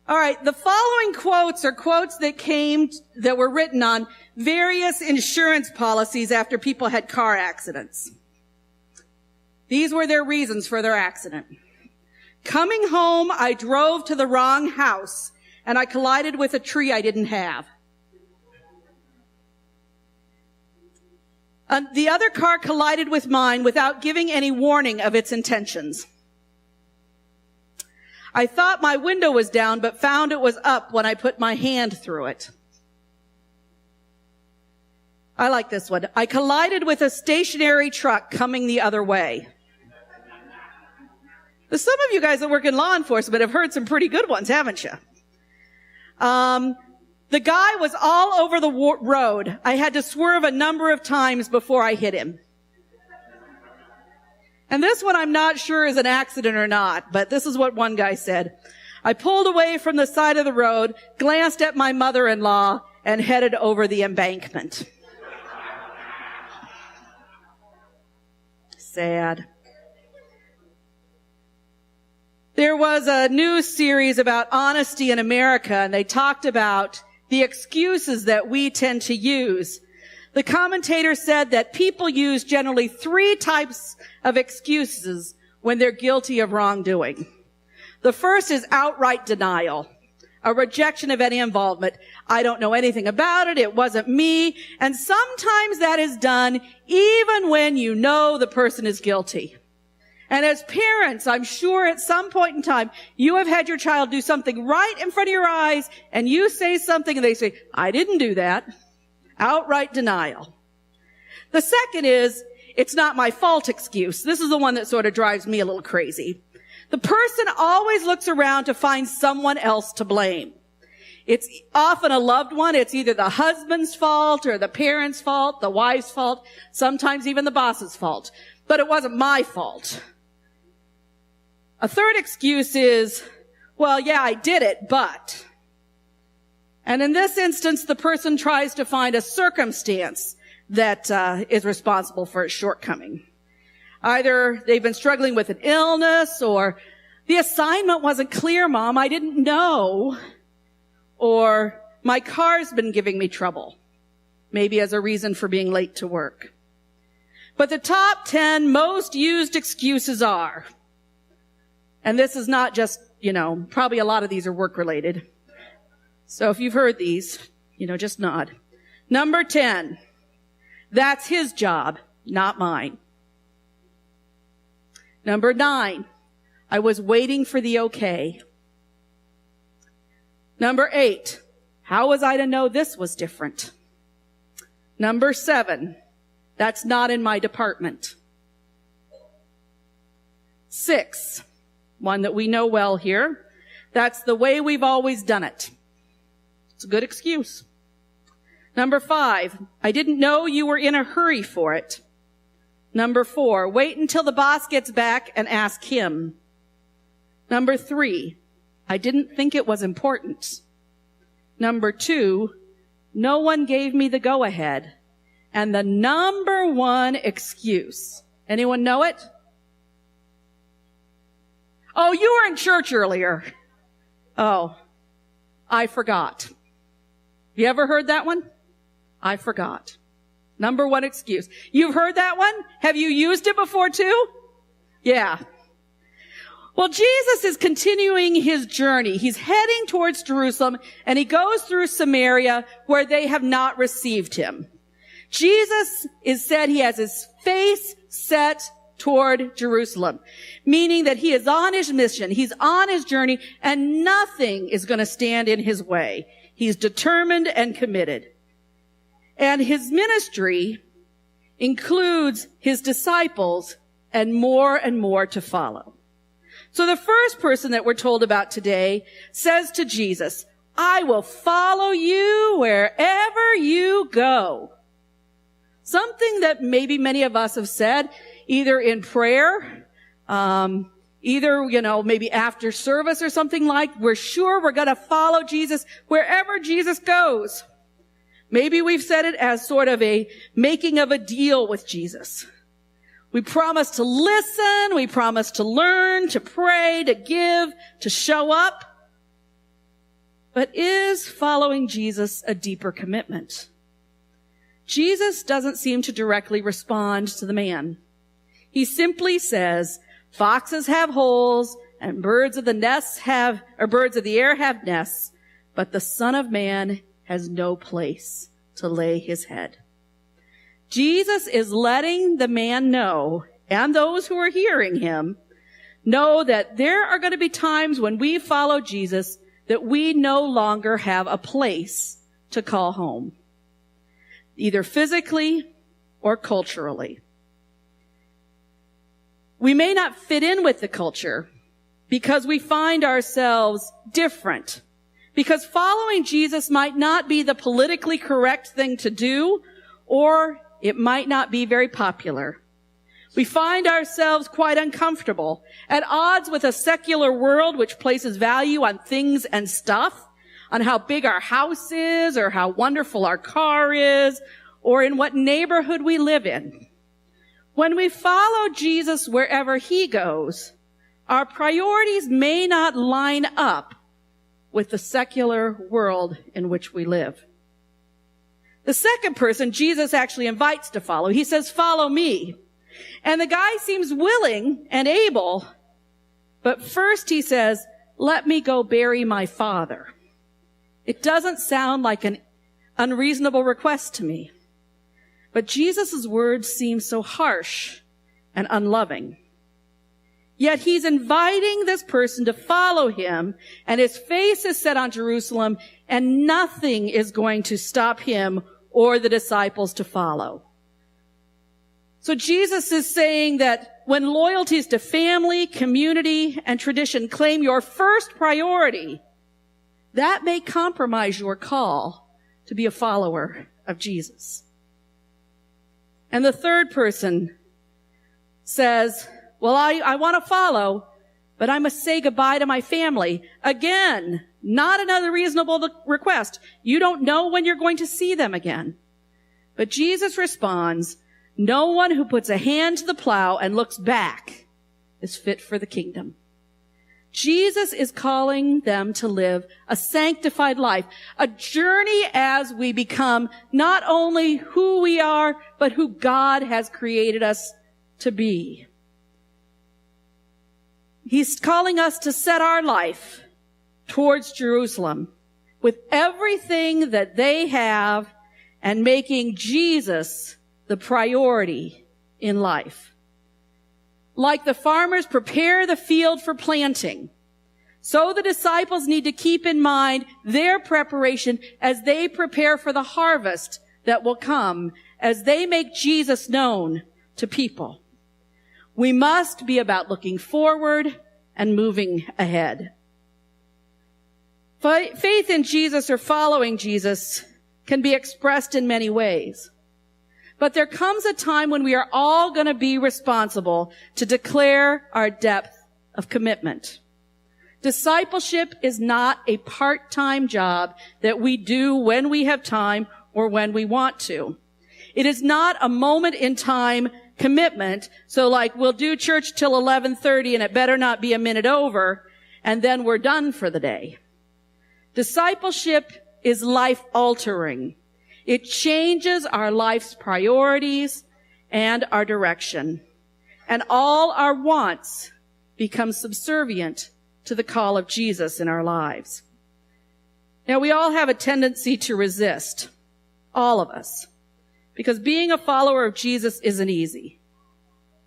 All right, the following quotes are quotes that were written on various insurance policies after people had car accidents. These were their reasons for their accident. Coming home, I drove to the wrong house, and I collided with a tree I didn't have. The other car collided with mine without giving any warning of its intentions. I thought my window was down, but found it was up when I put my hand through it. I like this one. I collided with a stationary truck coming the other way. Some of you guys that work in law enforcement have heard some pretty good ones, haven't you? The guy was all over the road. I had to swerve a number of times before I hit him. And this one I'm not sure is an accident or not, but this is what one guy said. I pulled away from the side of the road, glanced at my mother-in-law, and headed over the embankment. Sad. There was a news series about honesty in America, and they talked about the excuses that we tend to use. The commentator said that people use generally 3 types of excuses when they're guilty of wrongdoing. The first is outright denial, a rejection of any involvement. I don't know anything about it. It wasn't me. And sometimes that is done even when you know the person is guilty. And as parents, I'm sure at some point in time, you have had your child do something right in front of your eyes, and you say something and they say, I didn't do that. Outright denial. The second is, it's not my fault excuse. This is the one that sort of drives me a little crazy. The person always looks around to find someone else to blame. It's often a loved one. It's either the husband's fault or the parent's fault, the wife's fault, sometimes even the boss's fault. But it wasn't my fault. A third excuse is, well, yeah, I did it, but. And in this instance, the person tries to find a circumstance that is responsible for its shortcoming. Either they've been struggling with an illness, or the assignment wasn't clear, Mom, I didn't know, or my car's been giving me trouble, maybe as a reason for being late to work. But the top 10 most used excuses are, and this is not just, probably a lot of these are work-related. So if you've heard these, just nod. Number 10, that's his job, not mine. Number 9, I was waiting for the okay. Number 8, how was I to know this was different? Number 7, that's not in my department. 6, one that we know well here, that's the way we've always done it. It's a good excuse. Number 5, I didn't know you were in a hurry for it. Number 4, wait until the boss gets back and ask him. Number 3, I didn't think it was important. Number 2, no one gave me the go-ahead. And the number 1 excuse, anyone know it? Oh, you were in church earlier. Oh, I forgot. You ever heard that one? I forgot. Number 1 excuse. You've heard that one? Have you used it before too? Yeah. Well, Jesus is continuing his journey. He's heading towards Jerusalem, and he goes through Samaria where they have not received him. Jesus is said he has his face set toward Jerusalem, meaning that he is on his mission. He's on his journey, and nothing is going to stand in his way. He's determined and committed. And his ministry includes his disciples and more to follow. So the first person that we're told about today says to Jesus, I will follow you wherever you go. Something that maybe many of us have said, either in prayer, maybe after service or something like, we're sure we're going to follow Jesus wherever Jesus goes. Maybe we've said it as sort of a making of a deal with Jesus. We promise to listen, we promise to learn, to pray, to give, to show up. But is following Jesus a deeper commitment? Jesus doesn't seem to directly respond to the man. He simply says, foxes have holes and birds of the air have nests, but the Son of Man has no place to lay his head. Jesus is letting the man know, and those who are hearing him, know that there are going to be times when we follow Jesus that we no longer have a place to call home, either physically or culturally. We may not fit in with the culture because we find ourselves different, because following Jesus might not be the politically correct thing to do, or it might not be very popular. We find ourselves quite uncomfortable, at odds with a secular world which places value on things and stuff, on how big our house is, or how wonderful our car is, or in what neighborhood we live in. When we follow Jesus wherever he goes, our priorities may not line up with the secular world in which we live. The second person Jesus actually invites to follow, he says, "Follow me." And the guy seems willing and able, but first he says, "Let me go bury my father." It doesn't sound like an unreasonable request to me, but Jesus' words seem so harsh and unloving. Yet he's inviting this person to follow him, and his face is set on Jerusalem, and nothing is going to stop him or the disciples to follow. So Jesus is saying that when loyalties to family, community, and tradition claim your first priority, that may compromise your call to be a follower of Jesus. And the third person says, well, I want to follow, but I must say goodbye to my family. Again, not another reasonable request. You don't know when you're going to see them again. But Jesus responds, no one who puts a hand to the plow and looks back is fit for the kingdom. Jesus is calling them to live a sanctified life, a journey as we become not only who we are, but who God has created us to be. He's calling us to set our life towards Jerusalem with everything that they have and making Jesus the priority in life. Like the farmers prepare the field for planting, so the disciples need to keep in mind their preparation as they prepare for the harvest that will come as they make Jesus known to people. We must be about looking forward and moving ahead. Faith in Jesus or following Jesus can be expressed in many ways. But there comes a time when we are all going to be responsible to declare our depth of commitment. Discipleship is not a part-time job that we do when we have time or when we want to. It is not a moment in time commitment. So like we'll do church till 11:30 and it better not be a minute over and then we're done for the day. Discipleship is life altering. It changes our life's priorities and our direction. And all our wants become subservient to the call of Jesus in our lives. Now, we all have a tendency to resist. All of us. Because being a follower of Jesus isn't easy.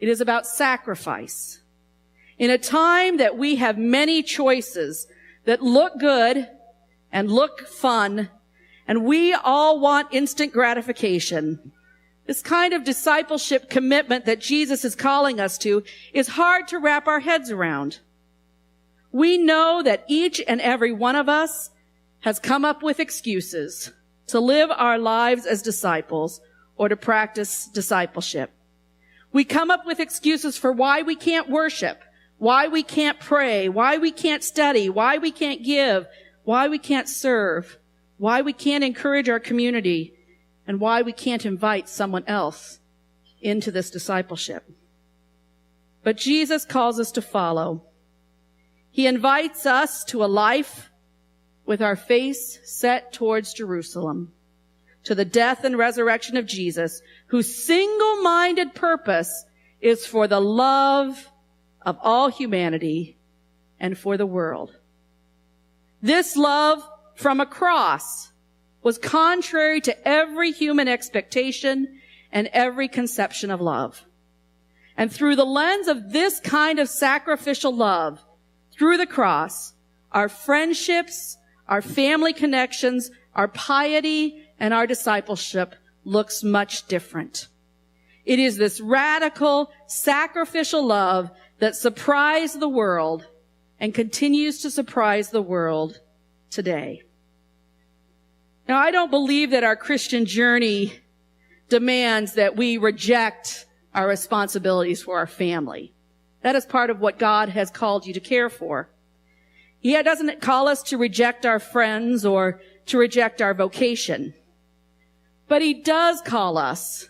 It is about sacrifice. In a time that we have many choices that look good and look fun, and we all want instant gratification, this kind of discipleship commitment that Jesus is calling us to is hard to wrap our heads around. We know that each and every one of us has come up with excuses to live our lives as disciples or to practice discipleship. We come up with excuses for why we can't worship, why we can't pray, why we can't study, why we can't give, why we can't serve, why we can't encourage our community, and why we can't invite someone else into this discipleship. But Jesus calls us to follow. He invites us to a life with our face set towards Jerusalem, to the death and resurrection of Jesus, whose single-minded purpose is for the love of all humanity and for the world. This love from a cross was contrary to every human expectation and every conception of love. And through the lens of this kind of sacrificial love, through the cross, our friendships, our family connections, our piety, and our discipleship looks much different. It is this radical, sacrificial love that surprised the world and continues to surprise the world today. Now, I don't believe that our Christian journey demands that we reject our responsibilities for our family. That is part of what God has called you to care for. He doesn't call us to reject our friends or to reject our vocation. But he does call us,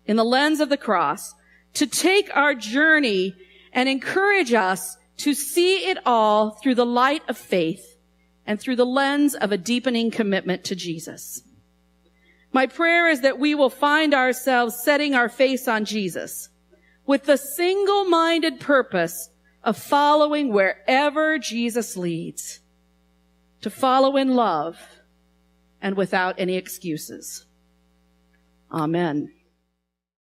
in the lens of the cross, to take our journey and encourage us to see it all through the light of faith and through the lens of a deepening commitment to Jesus. My prayer is that we will find ourselves setting our face on Jesus with the single-minded purpose of following wherever Jesus leads, to follow in love and without any excuses. Amen.